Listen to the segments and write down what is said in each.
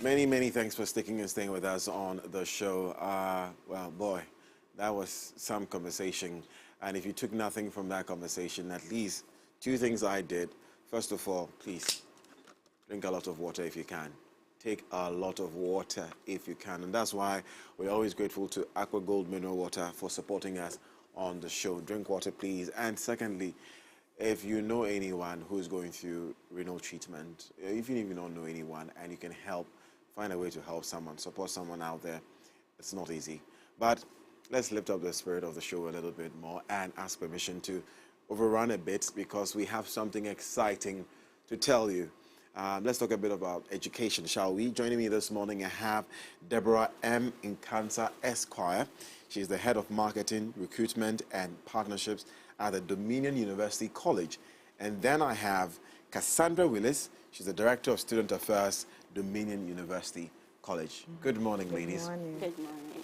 Many thanks for sticking and staying with us on the show. Well, boy, that was some conversation. And if you took nothing from that conversation, at least two things I did. First of all, please drink a lot of water if you can. Take a lot of water if you can. And that's why we're always grateful to Aqua Gold Mineral Water for supporting us on the show. Drink water, please. And secondly, if you know anyone who's going through renal treatment, even if you don't know anyone and you can help, find a way to help someone, support someone out there. It's not easy. But let's lift up the spirit of the show a little bit more and ask permission to overrun a bit because we have something exciting to tell you. Let's talk a bit about education, shall we? Joining me this morning, I have Deborah M. Nkansa Esquire. She's the head of marketing, recruitment, and partnerships at the Dominion University College. And then I have Cassandra Willis. She's the director of student affairs, Dominion University College. Good morning, ladies. Good morning.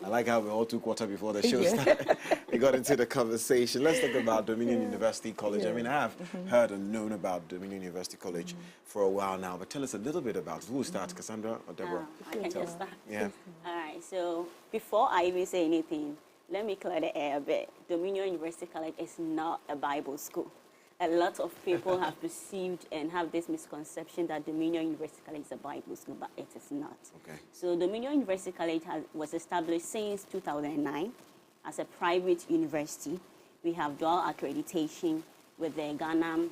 I like how we all took water before the show started. We got into the conversation. Let's talk about Dominion University College. I mean, I have heard and known about Dominion University College for a while now, but tell us a little bit about it. Who will start, Cassandra or Deborah? I can just start. Yeah. All right, so before I even say anything, let me clear the air a bit. Dominion University College is not a Bible school. A lot of people have perceived and have this misconception that Dominion University College is a Bible school, but it is not. Okay. So Dominion University College was established since 2009 as a private university. We have dual accreditation with the Ghana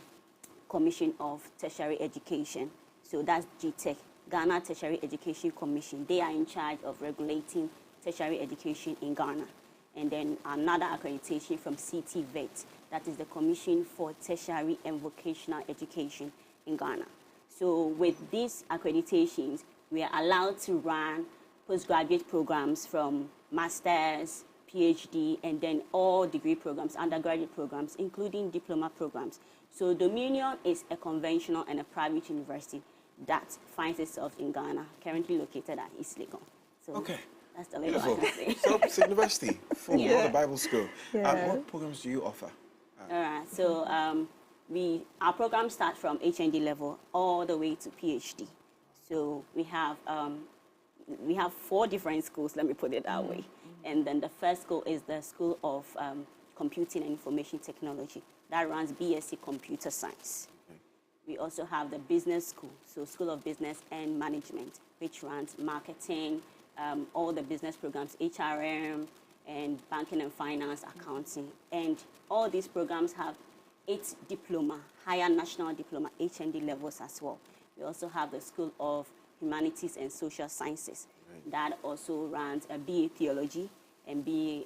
Commission of Tertiary Education. So that's GTEC, Ghana Tertiary Education Commission. They are in charge of regulating tertiary education in Ghana. And then another accreditation from CTVET, that is the Commission for Tertiary and Vocational Education in Ghana. So with these accreditations, we are allowed to run postgraduate programs from master's, PhD, and then all degree programs, undergraduate programs, including diploma programs. So Dominion is a conventional and a private university that finds itself in Ghana, currently located at East Legon. So Okay. that's the little I can say. So it's a university, full, Yeah. not a Bible school. Yeah. What programs do you offer? All right, so our programs start from HND level all the way to PhD. So we have 4 different schools, let me put it that way. And then the first school is the School of Computing and Information Technology. That runs BSc Computer Science. Okay. We also have the business school, so School of Business and Management, which runs marketing, all the business programs, HRM, and banking and finance, accounting. And all these programs have 8 diploma, higher national diploma, HND levels as well. We also have the School of Humanities and Social Sciences. Right. That also runs a BA Theology and BA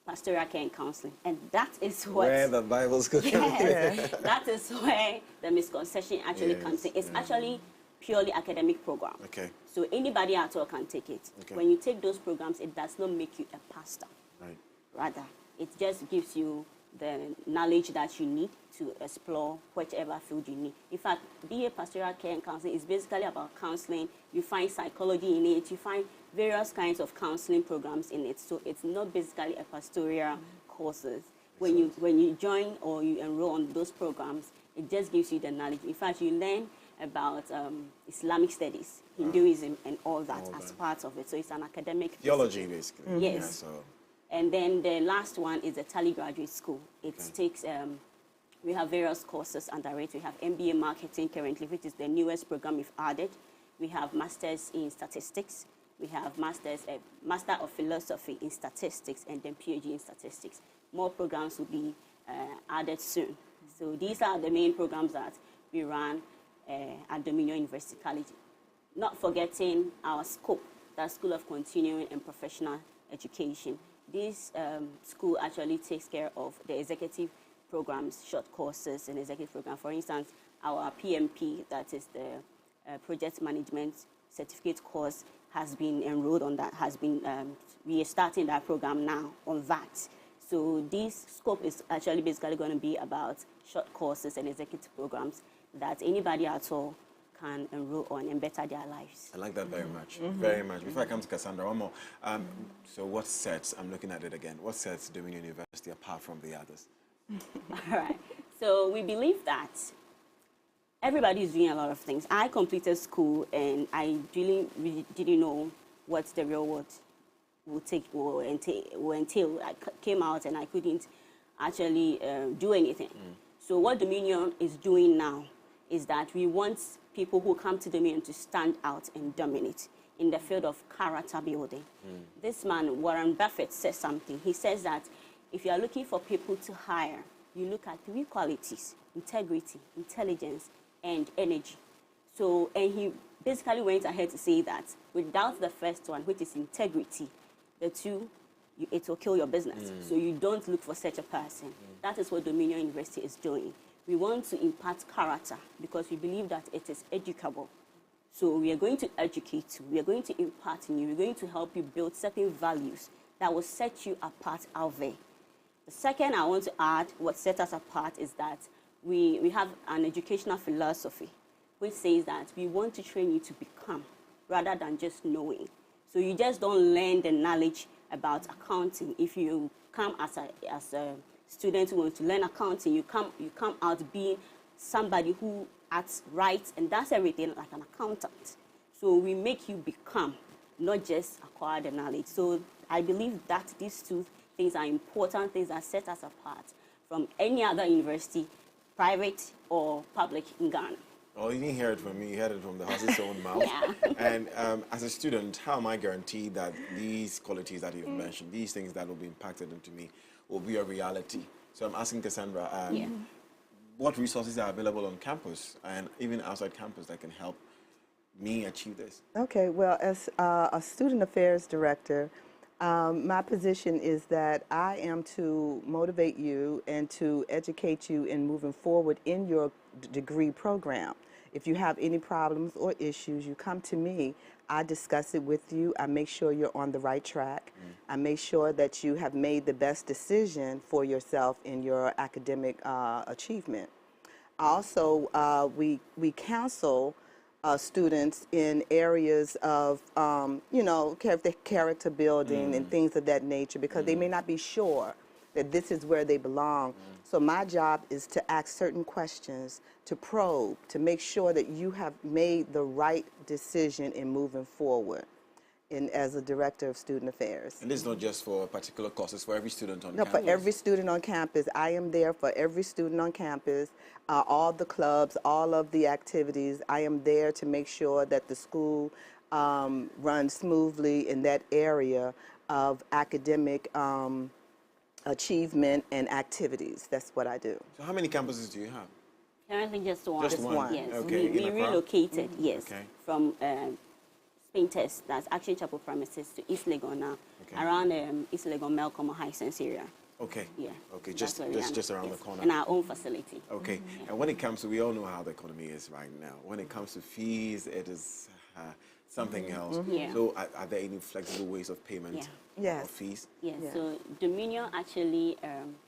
Pastoral Care and Counseling. And that is what... Where the Bible school that is where the misconception actually comes in. It's actually purely academic program. Okay. So anybody at all can take it. Okay. When you take those programs, it does not make you a pastor. Right. Rather, it just gives you the knowledge that you need to explore whichever field you need. In fact, BA Pastoral Care and Counseling is basically about counseling. You find psychology in it. You find various kinds of counseling programs in it. So it's not basically a pastoral courses. When you join or you enroll on those programs, it just gives you the knowledge. In fact, you learn about Islamic studies, Hinduism, and all that as part of it. So it's an academic Theology, discipline. basically. Yes. Yeah, so. And then the last one is the Tally Graduate School. It takes, we have various courses under it. We have MBA Marketing currently, which is the newest program we've added. We have Masters in Statistics. We have Master of Philosophy in Statistics, and then PhD in Statistics. More programs will be added soon. So these are the main programs that we run at Dominion University College. Not forgetting our scope, the School of Continuing and Professional Education. This school actually takes care of the executive programs, short courses, and executive program. For instance, our PMP, that is the Project Management Certificate course, has been enrolled on that, we are starting that program now on that. So this scope is actually basically going to be about short courses and executive programs that anybody at all can enroll on and better their lives. I like that very much, very much. Before I come to Cassandra, one more. So what sets, I'm looking at it again, what sets Dominion University apart from the others? All right. So we believe that everybody is doing a lot of things. I completed school and I really didn't know what the real world will entail. I came out and I couldn't actually do anything. So what Dominion is doing now is that we want people who come to Dominion to stand out and dominate in the field of character building. This man, Warren Buffett, says something. He says that if you are looking for people to hire, you look at 3 qualities: integrity, intelligence, and energy. So, and he basically went ahead to say that without the first one, which is integrity, the two, it will kill your business. So you don't look for such a person. That is what Dominion University is doing. We want to impart character because we believe that it is educable. So we are going to educate you. We are going to impart in you. We're going to help you build certain values that will set you apart out there. The second I want to add, what sets us apart, is that we have an educational philosophy which says that we want to train you to become rather than just knowing. So you just don't learn the knowledge about accounting. If you come as a student who wants to learn accounting, you come out being somebody who acts right and does everything like an accountant. So we make you become, not just acquire the knowledge. So I believe that these two things are important things that set us apart from any other university, private or public, in Ghana. Well, you didn't hear it from me, you heard it from the horse's own mouth. Yeah. And as a student, how am I guaranteed that these qualities that you've mentioned, these things that will be impacted into me, will be a reality? So I'm asking Cassandra, what resources are available on campus and even outside campus that can help me achieve this? Okay, well, as a student affairs director, my position is that I am to motivate you and to educate you in moving forward in your degree program. If you have any problems or issues, you come to me. I discuss it with you. I make sure you're on the right track. I make sure that you have made the best decision for yourself in your academic achievement. Also, we counsel students in areas of, character building and things of that nature, because they may not be sure that this is where they belong. So my job is to ask certain questions, to probe, to make sure that you have made the right decision in moving forward as a director of student affairs. And this is not just for particular courses, for every student on No, campus? for every student on campus. I am there for every student on campus, all the clubs, all of the activities. I am there to make sure that the school runs smoothly in that area of academic achievement and activities. That's what I do. So how many campuses do you have? Currently just one. Just one? Yes. Okay. We relocated, yes, Okay. from Spain Test, that's Action Chapel premises, to East Legon now, around East Legon Malcolm High Sense area. Okay. Yeah. Okay, That's just where we are. just around Yes. the corner. In our own facility. Okay. And when it comes to, we all know how the economy is right now. When it comes to fees, it is something else. Yeah. So are there any flexible ways of payment Yes. of fees? Yes, Yeah. so Dominion actually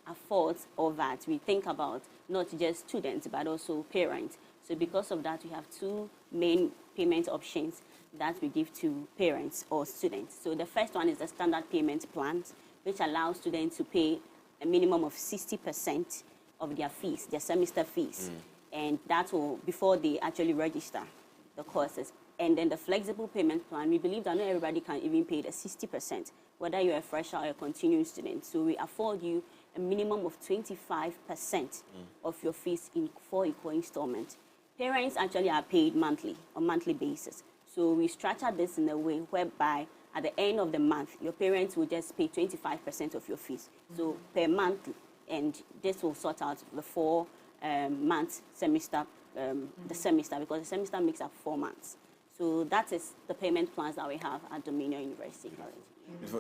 affords all that. We think about not just students, but also parents. So because of that, we have two main payment options that we give to parents or students. So the first one is the standard payment plans, which allows students to pay a minimum of 60% of their fees, their semester fees. And that will, before they actually register the courses. And then the flexible payment plan, we believe that not everybody can even pay the 60%, whether you're a fresher or a continuing student. So we afford you a minimum of 25% of your fees in 4 equal installments. Parents actually are paid monthly, on monthly basis. So we structure this in a way whereby at the end of the month, your parents will just pay 25% of your fees. So per month, and this will sort out the 4 month semester, the semester, because the semester makes up 4 months. So that is the payment plans that we have at Dominion University College.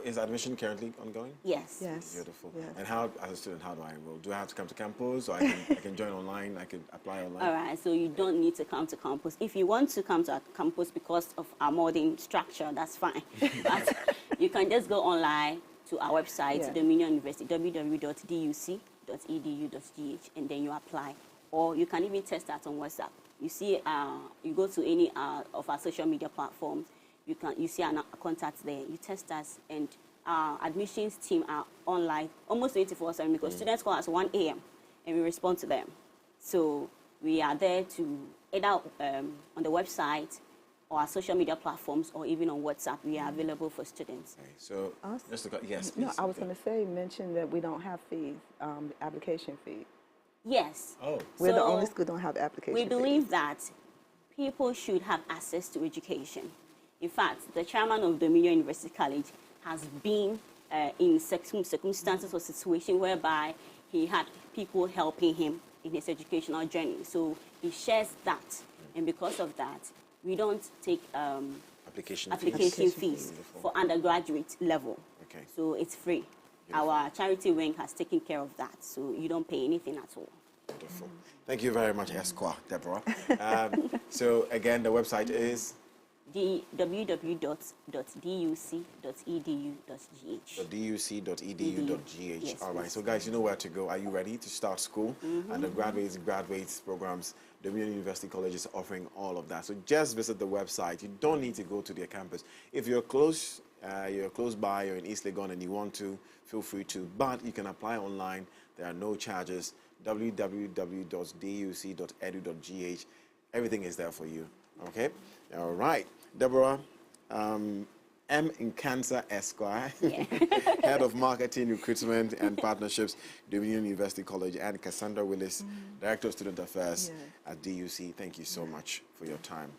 Is admission currently ongoing? Yes. Yes. Beautiful. Yes. And how, as a student, how do I enroll? Do I have to come to campus, or I can join online? I can apply online? All right, so you don't need to come to campus. If you want to come to our campus because of our modern structure, that's fine. But you can just go online to our website, Yeah. Dominion University, www.duc.edu.gh, and then you apply. Or you can even test that on WhatsApp. You see, you go to any of our social media platforms, you see our contacts there. You test us, and our admissions team are online almost 24/7 because students call us 1 a.m. and we respond to them. So we are there to either on the website or our social media platforms or even on WhatsApp. We are available for students. Okay, so just to go, yes, No, please. I was going to say, mention that we don't have fees, application fee. Yes. Oh, We're the So only school that don't have application we fees. believe that people should have access to education. In fact, the chairman of Dominion University College has been in circumstances or situations whereby he had people helping him in his educational journey. So he shares that. And because of that, we don't take application application fees. fees for undergraduate level. Okay. So it's free. Our charity wing has taken care of that. So you don't pay anything at all. Wonderful. Thank you very much, Esquire, Deborah. So again, the website is www.duc.edu.gh. duc.edu.gh. Yes, All right. please. So guys, you know where to go. Are you ready to start school? Undergraduates, graduates programs. Dominion University College is offering all of that. So just visit the website. You don't need to go to their campus. If you're close by, you're in East Legon and you want to, feel free to. But you can apply online. There are no charges. www.duc.edu.gh. Everything is there for you. Okay? All right. Deborah, M. Nkansa Esquire, Head of Marketing, Recruitment and Partnerships, Dominion University College, and Cassandra Willis, Director of Student Affairs at DUC. Thank you so much for your time.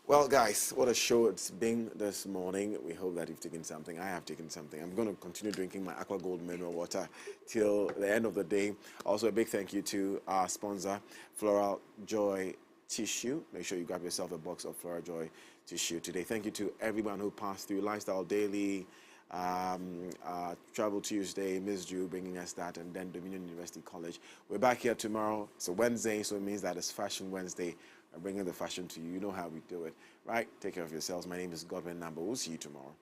Well, guys, what a show it's been this morning. We hope that you've taken something. I have taken something. I'm going to continue drinking my Aqua Gold mineral water till the end of the day. Also, a big thank you to our sponsor, Floral Joy Tissue. Make sure you grab yourself a box of Floral Joy Tissue today. Thank you to everyone who passed through Lifestyle Daily, Travel Tuesday, Miss Drew bringing us that, and then Dominion University College. We're back here tomorrow. It's a Wednesday, so it means that it's Fashion Wednesday. I'm bringing the fashion to you. You know how we do it, right? Take care of yourselves. My name is Godwin Namba. We'll see you tomorrow.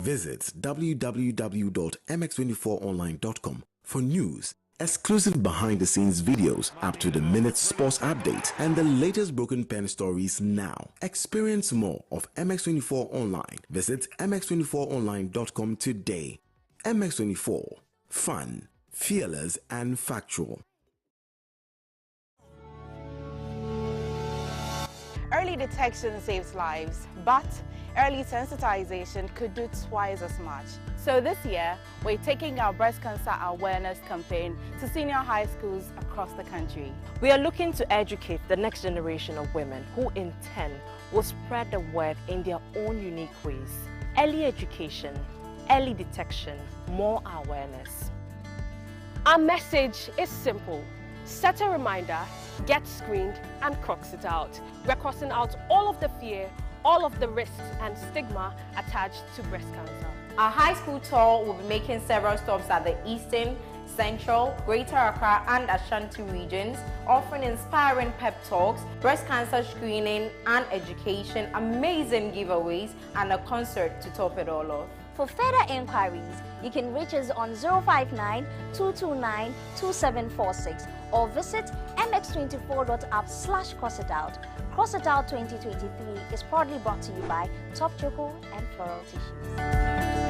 Visit www.mx24online.com for news, exclusive behind-the-scenes videos, up-to-the-minute sports updates, and the latest Broken Pen stories now. Experience more of MX24 Online. Visit mx24online.com today. MX24. Fun, fearless, and factual. Early detection saves lives, but early sensitization could do twice as much. So this year, we're taking our breast cancer awareness campaign to senior high schools across the country. We are looking to educate the next generation of women who in turn will spread the word in their own unique ways. Early education, early detection, more awareness. Our message is simple. Set a reminder, get screened, and cross it out. We're crossing out all of the fear, all of the risks and stigma attached to breast cancer. Our high school tour will be making several stops at the Eastern, Central, Greater Accra and Ashanti regions, offering inspiring pep talks, breast cancer screening and education, amazing giveaways, and a concert to top it all off. For further inquiries, you can reach us on 059-229-2746 or visit mx24.app/crossitout. Crossitout 2023 is proudly brought to you by Top Choco and Floral Tissues.